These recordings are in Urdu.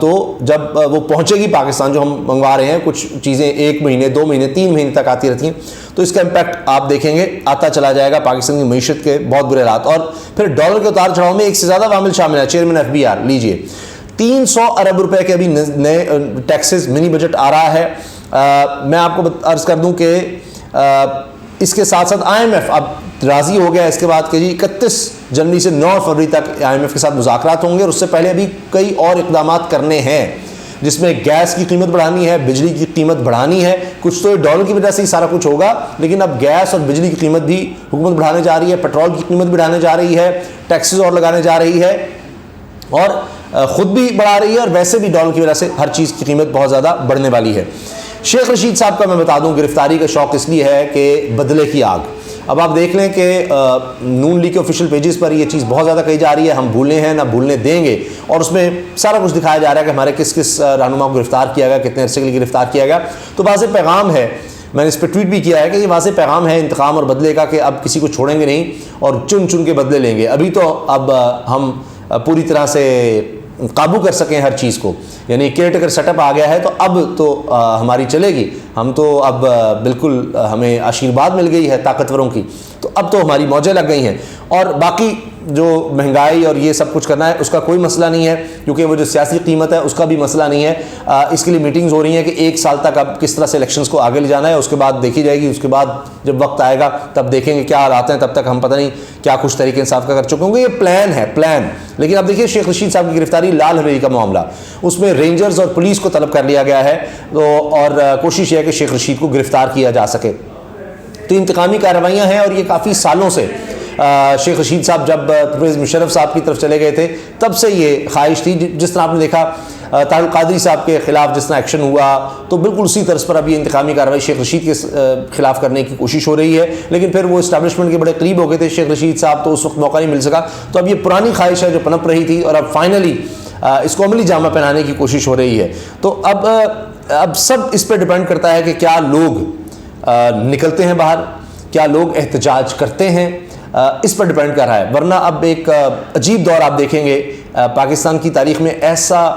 تو جب وہ پہنچے گی پاکستان، جو ہم منگوا رہے ہیں کچھ چیزیں 1 مہینے 2 مہینے 3 مہینے تک آتی رہتی ہیں، تو اس کا امپیکٹ آپ دیکھیں گے آتا چلا جائے گا پاکستان کی معیشت کے بہت برے حالات۔ اور پھر ڈالر کے اتار چڑھاؤ میں ایک سے زیادہ عوامل شامل ہیں۔ چیئرمین FBR لیجئے 300 ارب روپے کے ابھی نئے ٹیکسز منی بجٹ آ رہا ہے۔ میں آپ کو عرض کر دوں کہ اس کے ساتھ ساتھ IMF اب راضی ہو گیا اس کے بعد کہ جی 31 جنوری سے 9 فروری تک IMF کے ساتھ مذاکرات ہوں گے، اور اس سے پہلے ابھی کئی اور اقدامات کرنے ہیں، جس میں گیس کی قیمت بڑھانی ہے، بجلی کی قیمت بڑھانی ہے۔ کچھ تو ڈالر کی وجہ سے ہی سارا کچھ ہوگا، لیکن اب گیس اور بجلی کی قیمت بھی حکومت بڑھانے جا رہی ہے، پیٹرول کی قیمت بڑھانے جا رہی ہے، ٹیکسز اور لگانے جا رہی ہے، اور خود بھی بڑھا رہی ہے، اور ویسے بھی ڈالر کی وجہ سے ہر چیز کی قیمت بہت زیادہ بڑھنے والی ہے۔ شیخ رشید صاحب کا میں بتا دوں گرفتاری کا شوق اس لیے ہے کہ بدلے کی آگ۔ اب آپ دیکھ لیں کہ نون لیگ کے آفیشیل پیجز پر یہ چیز بہت زیادہ کہی جا رہی ہے، ہم بھولنے ہیں نہ بھولنے دیں گے، اور اس میں سارا کچھ دکھایا جا رہا ہے کہ ہمارے کس کس رہنما کو گرفتار کیا گیا، کتنے عرصے کے لیے گرفتار کیا گیا۔ تو واضح پیغام ہے، میں نے اس پہ ٹویٹ بھی کیا ہے کہ یہ واضح پیغام ہے انتقام اور بدلے کا، کہ اب کسی کو چھوڑیں گے نہیں اور چن چن کے بدلے لیں گے۔ ابھی تو اب ہم پوری طرح سے قابو کر سکیں ہر چیز کو، یعنی کیئر ٹیکر سیٹ اپ آ گیا ہے، تو اب تو ہماری چلے گی، ہم تو اب بالکل ہمیں آشیرواد مل گئی ہے طاقتوروں کی، تو اب تو ہماری موجیں لگ گئی ہیں۔ اور باقی جو مہنگائی اور یہ سب کچھ کرنا ہے اس کا کوئی مسئلہ نہیں ہے، کیونکہ وہ جو سیاسی قیمت ہے اس کا بھی مسئلہ نہیں ہے۔ اس کے لیے میٹنگز ہو رہی ہیں کہ 1 سال تک اب کس طرح سے الیکشنز کو آگے لے جانا ہے، اس کے بعد دیکھی جائے گی، اس کے بعد جب وقت آئے گا تب دیکھیں گے کیا حالات ہیں، تب تک ہم پتہ نہیں کیا کچھ طریقے انصاف کا کر چکے ہوں گے۔ یہ پلان ہے، پلان۔ لیکن اب دیکھیے شیخ رشید صاحب کی گرفتاری، لال حویلی کا معاملہ، اس میں رینجرز اور پولیس کو طلب کر لیا گیا ہے، اور کوشش یہ ہے کہ شیخ رشید کو گرفتار کیا جا سکے۔ تو انتقامی کارروائیاں ہیں، اور یہ کافی سالوں سے شیخ رشید صاحب جب پرویز مشرف صاحب کی طرف چلے گئے تھے تب سے یہ خواہش تھی۔ جس طرح آپ نے دیکھا طاہر القادری صاحب کے خلاف جس طرح ایکشن ہوا، تو بالکل اسی طرز پر اب یہ انتقامی کارروائی شیخ رشید کے خلاف کرنے کی کوشش ہو رہی ہے، لیکن پھر وہ اسٹیبلشمنٹ کے بڑے قریب ہو گئے تھے شیخ رشید صاحب، تو اس وقت موقع نہیں مل سکا۔ تو اب یہ پرانی خواہش ہے جو پنپ رہی تھی، اور اب فائنلی اس کو عملی جامہ پہنانے کی کوشش ہو رہی ہے۔ تو اب سب اس پہ ڈیپینڈ کرتا ہے کہ کیا لوگ نکلتے ہیں باہر، کیا لوگ احتجاج کرتے ہیں، اس پر ڈیپینڈ کر رہا ہے۔ ورنہ اب ایک عجیب دور آپ دیکھیں گے پاکستان کی تاریخ میں، ایسا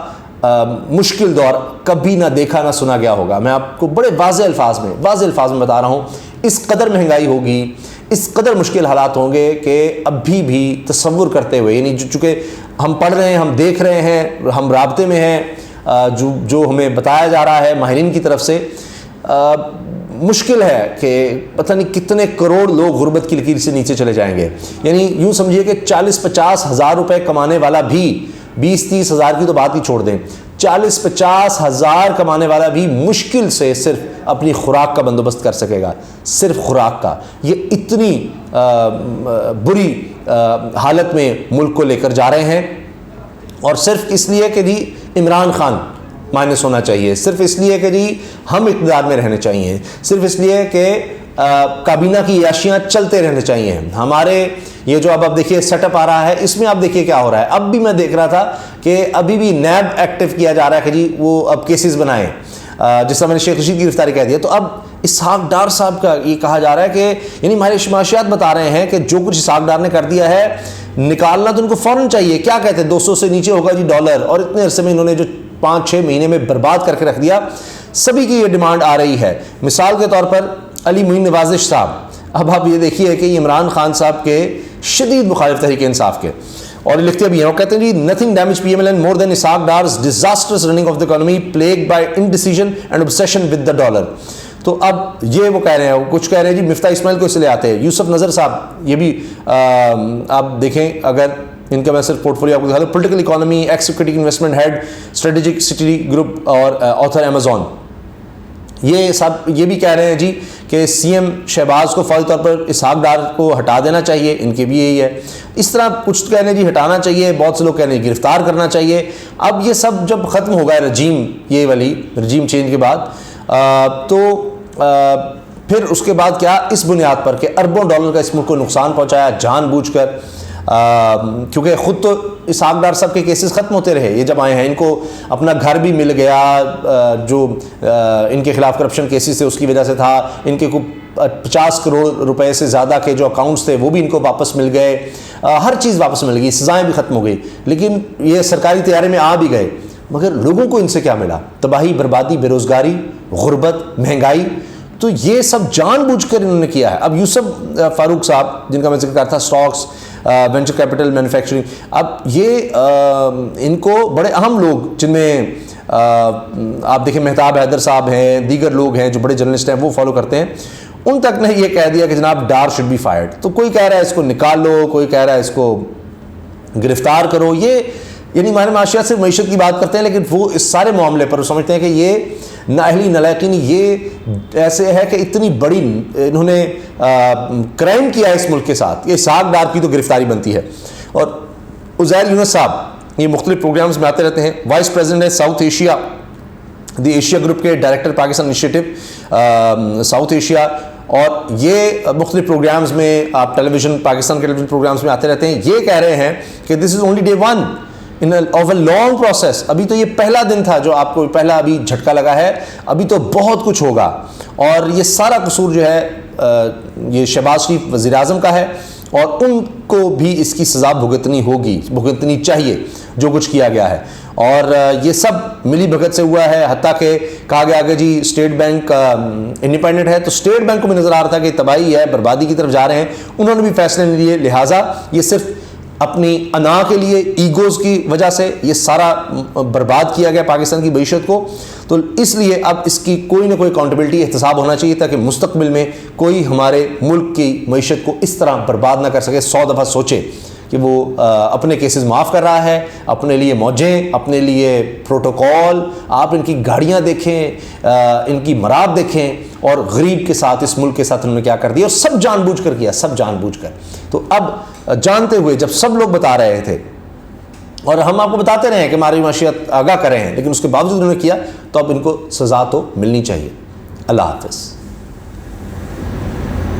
مشکل دور کبھی نہ دیکھا نہ سنا گیا ہوگا۔ میں آپ کو بڑے واضح الفاظ میں بتا رہا ہوں، اس قدر مہنگائی ہوگی، اس قدر مشکل حالات ہوں گے کہ ابھی بھی تصور کرتے ہوئے، یعنی چونکہ ہم پڑھ رہے ہیں، ہم دیکھ رہے ہیں، ہم رابطے میں ہیں، جو ہمیں بتایا جا رہا ہے ماہرین کی طرف سے، مشکل ہے کہ پتہ نہیں کتنے کروڑ لوگ غربت کی لکیر سے نیچے چلے جائیں گے۔ یعنی یوں سمجھیے کہ 40-50 ہزار روپے کمانے والا بھی، 20-30 ہزار کی تو بات ہی چھوڑ دیں، 40-50 ہزار کمانے والا بھی مشکل سے صرف اپنی خوراک کا بندوبست کر سکے گا، صرف خوراک کا۔ یہ اتنی بری حالت میں ملک کو لے کر جا رہے ہیں، اور صرف اس لیے کہ جی عمران خان مائنس ہونا چاہیے، صرف اس لیے کہ جی ہم اقتدار میں رہنے چاہیے، صرف اس لیے کہ کابینہ کی عیاشیاں چلتے رہنے چاہیے۔ ہمارے یہ جو اب دیکھیے سیٹ اپ آ رہا ہے، اس میں آپ دیکھیے کیا ہو رہا ہے۔ اب بھی میں دیکھ رہا تھا کہ ابھی بھی نیب ایکٹیو کیا جا رہا ہے کہ جی وہ اب کیسز بنائیں، جس طرح میں نے شیخ رشید کی گرفتاری کہہ دیا۔ تو اب اسحاق ڈار صاحب کا یہ کہا جا رہا ہے کہ یعنی ہمارے معاشیات بتا رہے ہیں کہ جو کچھ اسحاق ڈار نے کر دیا ہے نکالنا تو ان کو فوراً چاہیے۔ کیا کہتے ہیں 200 سے نیچے ہوگا جی ڈالر، اور اتنے عرصے میں انہوں نے جو 5-6 مہینے میں برباد کر کے رکھ دیا۔ سبھی کی یہ ڈیمانڈ آ رہی ہے۔ مثال کے طور پر علی معین نوازش صاحب، اب آپ یہ دیکھیے کہ عمران خان صاحب کے شدید مخالف تحریک انصاف کے، اور یہ لکھتے بھی ہیں، وہ کہتے ہیں جی nothing damage PMLN more than Ishaq Dar's disastrous running of the economy plagued by indecision and obsession with the dollar۔ تو اب یہ وہ کہہ رہے ہیں، کچھ کہہ رہے ہیں جی مفتاح اسماعیل کو اس لیے آتے ہیں، یوسف نظر صاحب، یہ بھی آپ دیکھیں، اگر ان کا میں صرف پورٹ فولیو آپ کو دکھا دوں، political economy, executive investment head, strategic city group, اور آتھر امیزون، یہ سب یہ بھی کہہ رہے ہیں جی کہ CM شہباز کو فوری طور پر اسحاق ڈار کو ہٹا دینا چاہیے، ان کے بھی یہی ہے۔ اس طرح کچھ کہہ رہے ہیں جی ہٹانا چاہیے، بہت سے لوگ کہہ رہے ہیں گرفتار کرنا چاہیے۔ اب یہ سب جب ختم ہوگا رجیم، یہ والی رجیم چینج کے بعد، تو پھر اس کے بعد کیا، اس بنیاد پر کہ اربوں ڈالر کا اس ملک کو نقصان پہنچایا جان بوجھ کر، کیونکہ خود تو اسحاق ڈار صاحب کے کیسز ختم ہوتے رہے، یہ جب آئے ہیں ان کو اپنا گھر بھی مل گیا، جو ان کے خلاف کرپشن کیسز تھے اس کی وجہ سے تھا، ان کے 50 کروڑ روپے سے زیادہ کے جو اکاؤنٹس تھے وہ بھی ان کو واپس مل گئے، ہر چیز واپس مل گئی، سزائیں بھی ختم ہو گئی، لیکن یہ سرکاری طیارے میں آ بھی گئے، مگر لوگوں کو ان سے کیا ملا؟ تباہی، بربادی، بے روزگاری، غربت، مہنگائی. تو یہ سب جان بوجھ کر انہوں نے کیا ہے. اب یوسف فاروق صاحب جن کا میں ذکر کرتا تھا، سٹاکس، وینچر کیپٹل، مینوفیکچرنگ، اب یہ ان کو بڑے اہم لوگ جن میں آپ دیکھیں مہتاب حیدر صاحب ہیں، دیگر لوگ ہیں جو بڑے جرنلسٹ ہیں وہ فالو کرتے ہیں، ان تک نے یہ کہہ دیا کہ جناب ڈار شوڈ بی فائرڈ. تو کوئی کہہ رہا ہے اس کو نکال لو، کوئی کہہ رہا ہے اس کو گرفتار کرو. یہ یعنی ہمارے معاشیات سے معیشت کی بات کرتے ہیں، لیکن وہ اس سارے معاملے پر سمجھتے ہیں کہ یہ نااہلی نالائقینی، یہ ایسے ہے کہ اتنی بڑی انہوں نے کرائم کیا ہے اس ملک کے ساتھ، یہ اسحاق ڈار کی تو گرفتاری بنتی ہے. اور عزیر یونس صاحب یہ مختلف پروگرامز میں آتے رہتے ہیں، وائس پریزیڈنٹ ہے ساؤتھ ایشیا، دی ایشیا گروپ کے director Pakistan initiative south Asia, اور یہ مختلف پروگرامز میں آپ ٹیلی ویژن، پاکستان کے ٹیلی ویژن پروگرامز میں آتے رہتے ہیں. یہ کہہ رہے ہیں کہ this is only day one of a long process. ابھی تو یہ پہلا دن تھا جو آپ کو پہلا ابھی جھٹکا لگا ہے، ابھی تو بہت کچھ ہوگا. اور یہ سارا قصور جو ہے یہ شہباز شریف وزیر اعظم کا ہے، اور ان کو بھی اس کی سزا بھگتنی چاہیے جو کچھ کیا گیا ہے. اور یہ سب ملی بھگت سے ہوا ہے، حتیٰ کہ کہا گیا کہ جی اسٹیٹ بینک انڈیپینڈنٹ ہے، تو اسٹیٹ بینک کو بھی نظر آ رہا تھا کہ تباہی ہے، بربادی کی طرف جا رہے ہیں، انہوں نے بھی فیصلے نہیں لیے. لہٰذا یہ صرف اپنی انا کے لیے، ایگوز کی وجہ سے یہ سارا برباد کیا گیا پاکستان کی معیشت کو. تو اس لیے اب اس کی کوئی نہ کوئی اکاؤنٹیبلٹی، احتساب ہونا چاہیے تاکہ مستقبل میں کوئی ہمارے ملک کی معیشت کو اس طرح برباد نہ کر سکے. 100 دفعہ سوچے کہ وہ اپنے کیسز معاف کر رہا ہے، اپنے لیے موجیں، اپنے لیے پروٹوکول، آپ ان کی گاڑیاں دیکھیں، ان کی مراد دیکھیں، اور غریب کے ساتھ، اس ملک کے ساتھ انہوں نے کیا کر دیا، اور سب جان بوجھ کر کیا، سب جان بوجھ کر. تو اب جانتے ہوئے جب سب لوگ بتا رہے تھے، اور ہم آپ کو بتاتے رہے ہیں کہ ہماری معاشیت آگاہ کرے ہیں، لیکن اس کے باوجود انہوں نے کیا، تو اب ان کو سزا تو ملنی چاہیے. اللہ حافظ.